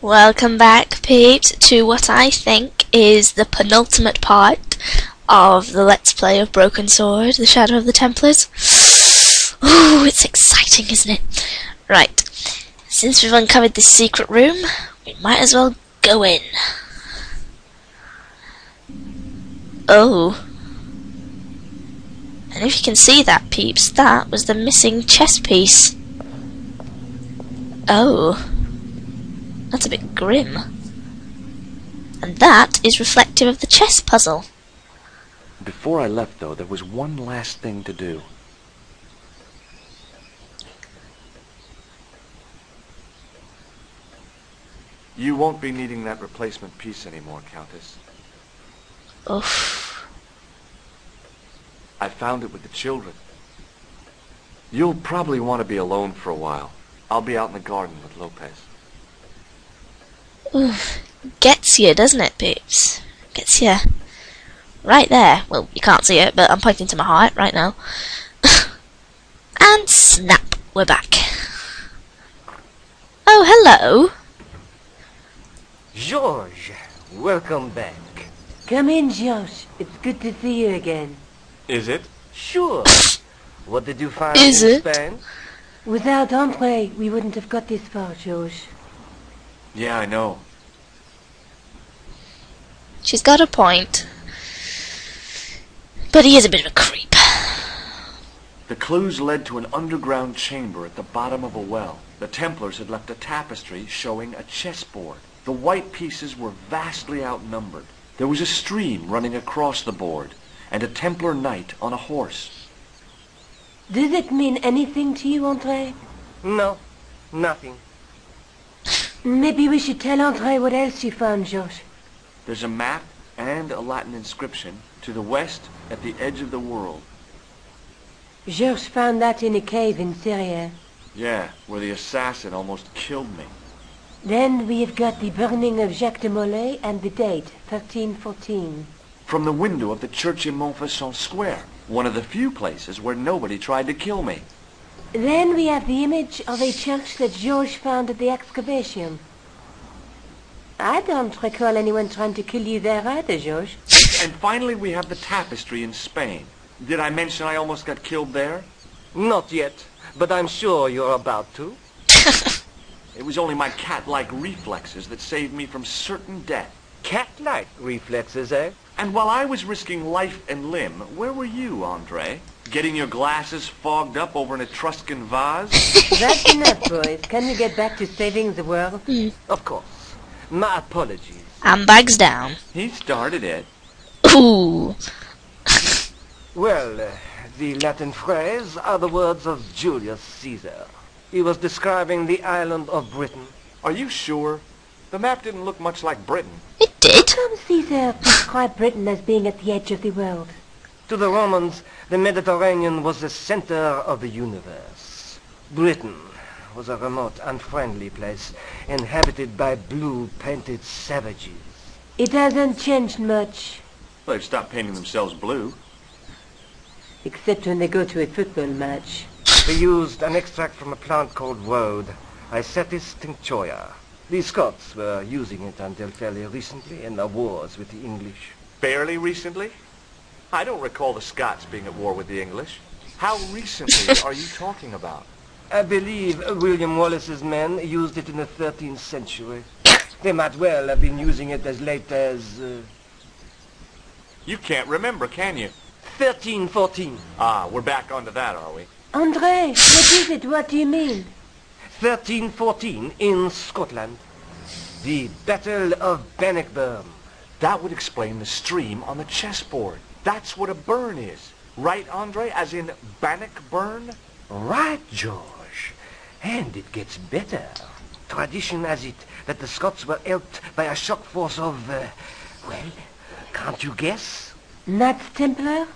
Welcome back, peeps, to what I think is the penultimate part of the Let's Play of Broken Sword, The Shadow of the Templars. Ooh, it's exciting, isn't it? Right, since we've uncovered this secret room, we might as well go in. Oh. And if you can see that, peeps, that was the missing chess piece. Oh. That's a bit grim. And that is reflective of the chess puzzle. Before I left, though, there was one last thing to do. You won't be needing that replacement piece anymore, Countess. Oof. I found it with the children. You'll probably want to be alone for a while. I'll be out in the garden with Lopez. Oof. Gets you, doesn't it, peeps? Gets you. Right there. Well, you can't see it, but I'm pointing to my heart right now. And snap, we're back. Oh, hello. George, welcome back. Come in, Josh. It's good to see you again. Is it? Sure. What did you find Is in it? Spain? Without Andre, we wouldn't have got this far, Josh. Yeah, I know. She's got a point. But he is a bit of a creep. The clues led to an underground chamber at the bottom of a well. The Templars had left a tapestry showing a chessboard. The white pieces were vastly outnumbered. There was a stream running across the board, and a Templar knight on a horse. Does it mean anything to you, Andre? No, nothing. Maybe we should tell Andre what else you found, Josh. There's a map and a Latin inscription to the west at the edge of the world. Josh found that in a cave in Syria. Yeah, where the assassin almost killed me. Then we have got the burning of Jacques de Molay and the date, 1314. From the window of the church in Montfaucon Square, one of the few places where nobody tried to kill me. Then we have the image of a church that George found at the excavation. I don't recall anyone trying to kill you there either, George. And finally we have the tapestry in Spain. Did I mention I almost got killed there? Not yet, but I'm sure you're about to. It was only my cat-like reflexes that saved me from certain death. Cat-like reflexes, eh? And while I was risking life and limb, where were you, Andre? Getting your glasses fogged up over an Etruscan vase? That's enough, boys. Can we get back to saving the world? Of course. My apologies. And bags down. He started it. Ooh. Well, the Latin phrase are the words of Julius Caesar. He was describing the island of Britain. Are you sure? The map didn't look much like Britain. It did. Tom Caesar described Britain as being at the edge of the world. To the Romans, the Mediterranean was the center of the universe. Britain was a remote, unfriendly place, inhabited by blue-painted savages. It hasn't changed much, They've stopped painting themselves blue. except when they go to a football match. They used an extract from a plant called woad, Isetis tinctoria. The Scots were using it until fairly recently in their wars with the English. Fairly recently? I don't recall the Scots being at war with the English. How recently are you talking about? I believe William Wallace's men used it in the 13th century. They might well have been using it as late as... You can't remember, can you? 1314. Ah, we're back onto that, are we? Andre, what is it? What do you mean? 1314 in Scotland. The Battle of Bannockburn. That would explain the stream on the chessboard. That's what a burn is. Right, Andre? As in Bannockburn? Right, George. And it gets better. Tradition has it that the Scots were helped by a shock force of, well, can't you guess? Knights Templar?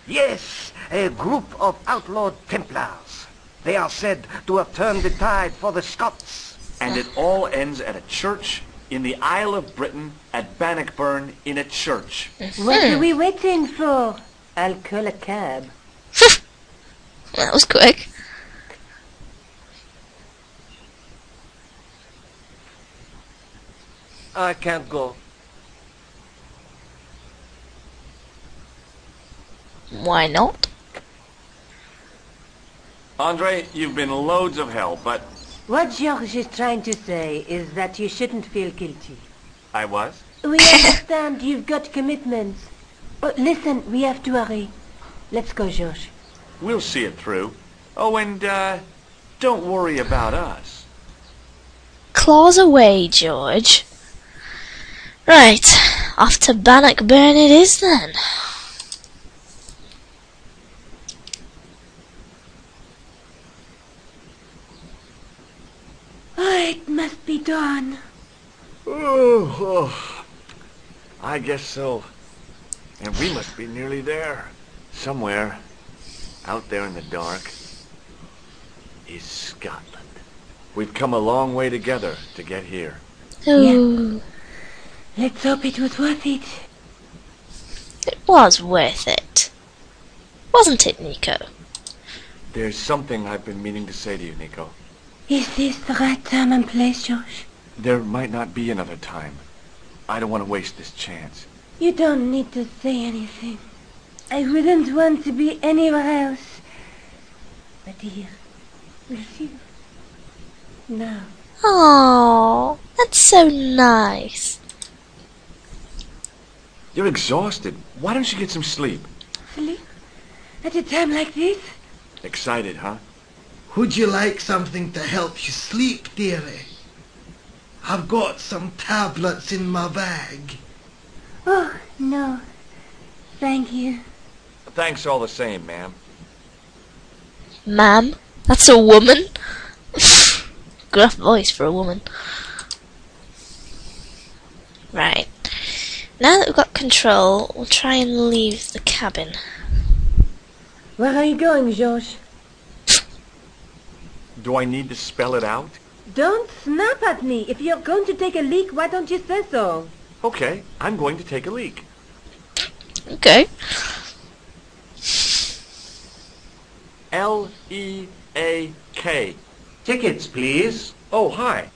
Yes, a group of outlawed Templars. They are said to have turned the tide for the Scots. And it all ends at a church in the Isle of Britain at Bannockburn in a church. What are we waiting for? I'll call a cab. That was quick. I can't go. Why not? Andre, you've been loads of help, but What George is trying to say is that you shouldn't feel guilty. I was. We understand you've got commitments. Oh, listen, we have to hurry. Let's go, George. We'll see it through. Oh, and, don't worry about us. Claws away, George. Right, off to Bannockburn it is then. Oh, it must be dawn. Oh, I guess so. And we must be nearly there. Somewhere, out there in the dark, is Scotland. We've come a long way together to get here. Ooh, Let's hope it was worth it. it was worth it. Wasn't it, Nico? There's something I've been meaning to say to you, Nico. Is this the right time and place, George? There might not be another time. I don't want to waste this chance. You don't need to say anything. I wouldn't want to be anywhere else. But here, with you. Now. Oh, that's so nice. You're exhausted. Why don't you get some sleep? Sleep? At a time like this? Excited, huh? Would you like something to help you sleep, dearie? I've got some tablets in my bag. Oh, no. Thank you. Thanks all the same, ma'am. Ma'am? That's a woman? Gruff voice for a woman. Right. Now that we've got control, we'll try and leave the cabin. Where are you going, George? Do I need to spell it out? Don't snap at me. If you're going to take a leak, why don't you say so? Okay, I'm going to take a leak. Okay. L-E-A-K. Tickets, please. Oh, hi.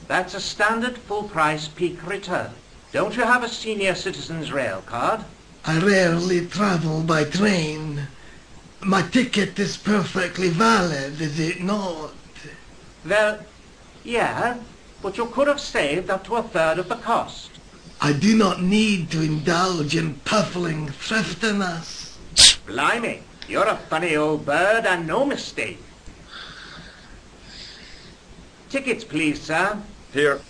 That's a standard full-price peak return. Don't you have a senior citizen's rail card? I rarely travel by train. My ticket is perfectly valid, is it not? Well, yeah, but you could have saved up to a third of the cost. I do not need to indulge in puffling thriftiness. Blimey, you're a funny old bird and no mistake. Tickets, please, sir. Here.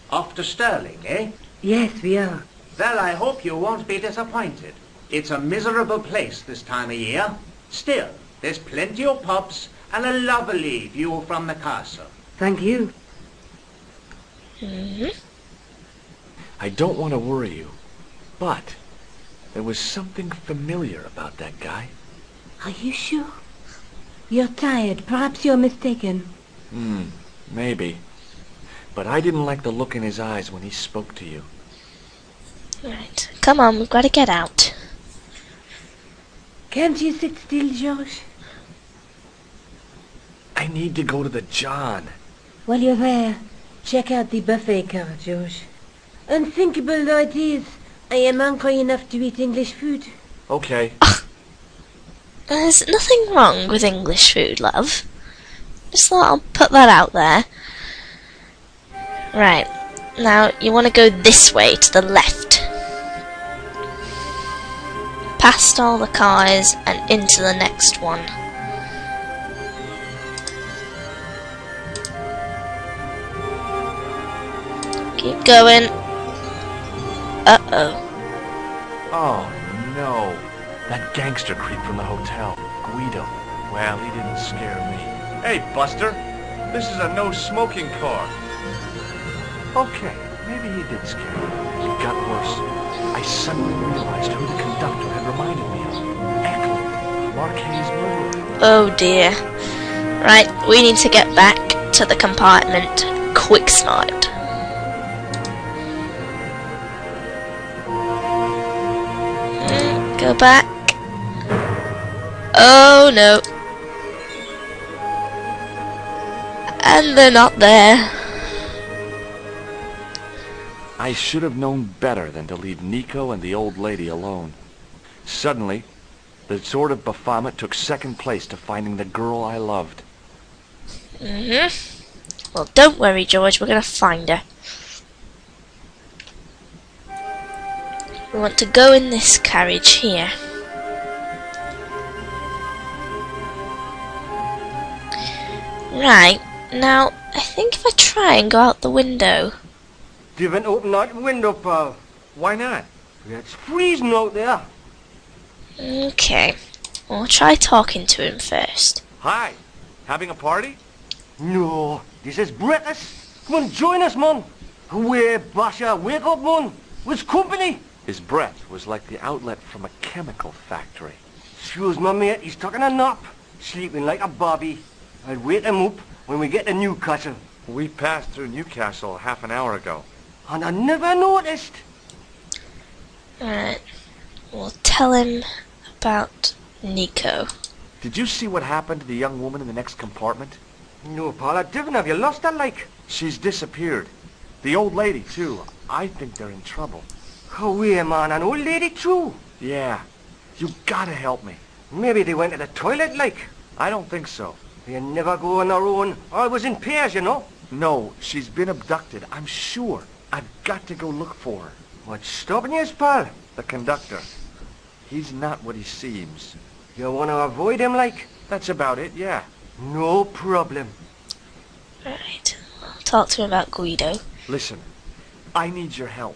Off to Stirling, eh? Yes, we are. Well, I hope you won't be disappointed. It's a miserable place this time of year. Still, there's plenty of pubs and a lovely view from the castle. Thank you. I don't want to worry you, but there was something familiar about that guy. Are you sure? You're tired. Perhaps you're mistaken. Maybe. But I didn't like the look in his eyes when he spoke to you. Right. Come on, we've got to get out. Can't you sit still, George? I need to go to the John. While you're there, check out the buffet car, George. Unthinkable though it is, I am hungry enough to eat English food. Okay. There's nothing wrong with English food, love. Just thought I'll put that out there. Right. Now, you want to go this way, to the left. Past all the cars and into the next one. Keep going. Uh-oh. Oh, no. That gangster creep from the hotel, Guido. Well, he didn't scare me. Hey, Buster. This is a no-smoking car. Okay, maybe he did scare me. It got worse. I suddenly realized who the conductor had reminded me of. Eklund, Marquet's murderer. Oh dear. Right, we need to get back to the compartment quick smart. Go back. Oh no. And they're not there. I should have known better than to leave Nico and the old lady alone. Suddenly, the Sword of Baphomet took second place to finding the girl I loved. Well, don't worry, George. We're going to find her. We want to go in this carriage here. Right. Now, I think if I try and go out the window... You haven't opened that window, pal. Why not? It's freezing out there. Okay. I'll try talking to him first. Hi. Having a party? No, this is breakfast. Come on, join us, man. Away, Basha, wake up, man. What's company? His breath was like the outlet from a chemical factory. Excuse my mate, he's taking a nap. Sleeping like a bobby. I'll wake him up when we get to Newcastle. We passed through Newcastle half an hour ago. And I never noticed. Alright. We'll tell him about Nico. Did you see what happened to the young woman in the next compartment? No, pal, I didn't. Have you lost her, like? She's disappeared. The old lady, too. I think they're in trouble. Away, man, an old lady, too. Yeah. You gotta help me. Maybe they went to the toilet, like. I don't think so. They never go on their own. Always in pairs, you know. No, she's been abducted, I'm sure. I've got to go look for her. What's stopping you, pal? The conductor. He's not what he seems. You want to avoid him, like? That's about it, yeah. No problem. Right. I'll talk to him about Guido. Listen, I need your help.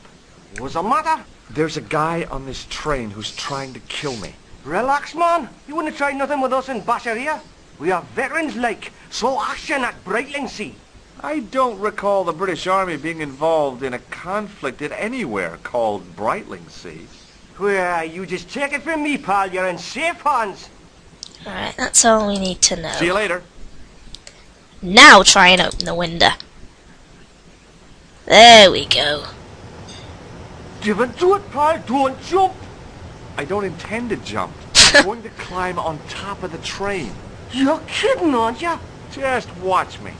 What's the matter? There's a guy on this train who's trying to kill me. Relax, man. You wouldn't try nothing with us in Basha here. We are veterans, like. Slow action at Brightlingsea. I don't recall the British Army being involved in a conflict at anywhere called Brightlingsea. Well, you just take it from me, pal. You're in safe hands. Alright, that's all we need to know. See you later. Now try and open the window. There we go. Don't do it, pal. Don't jump. I don't intend to jump. I'm going to climb on top of the train. You're kidding, aren't you? Just watch me.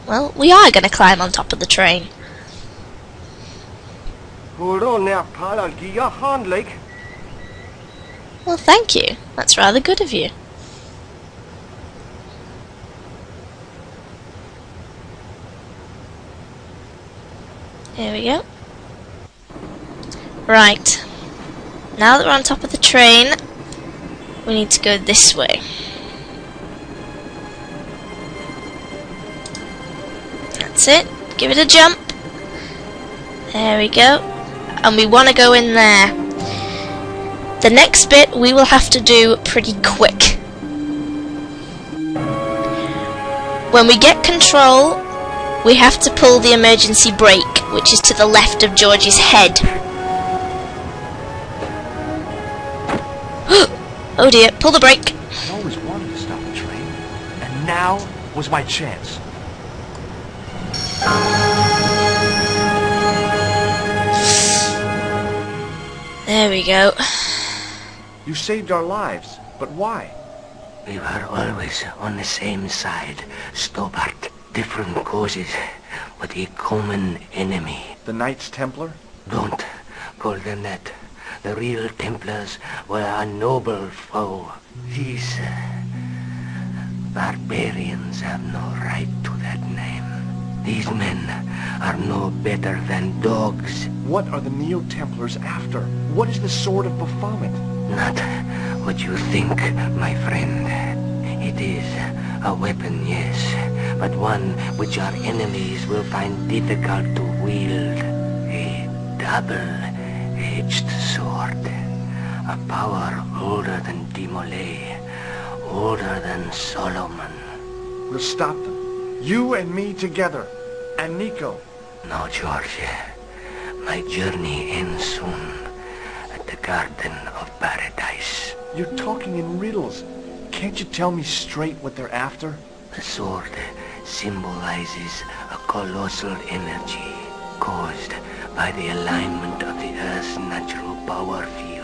Well, we are going to climb on top of the train. Hold on there, pal. I'll give you a hand, like. Well, thank you. That's rather good of you. There we go. Right. Now that we're on top of the train, we need to go this way. That's it. Give it a jump. There we go. And we want to go in there. The next bit we will have to do pretty quick. When we get control, we have to pull the emergency brake, which is to the left of George's head. Oh dear, pull the brake. I always wanted to stop the train, and now was my chance. There we go. You saved our lives, but why? We were always on the same side, Stobart. Different causes, but a common enemy. The Knights Templar? Don't call them that. The real Templars were a noble foe. These barbarians have no right to that name. These men are no better than dogs. What are the Neo-Templars after? What is the Sword of Baphomet? Not what you think, my friend. It is a weapon, yes, but one which our enemies will find difficult to wield. A double-edged sword. A power older than Demolay, older than Solomon. We'll stop them. You and me together. And Nico. No, George. My journey ends soon at the Garden of Paradise. You're talking in riddles. Can't you tell me straight what they're after? The sword symbolizes a colossal energy caused by the alignment of the Earth's natural power field.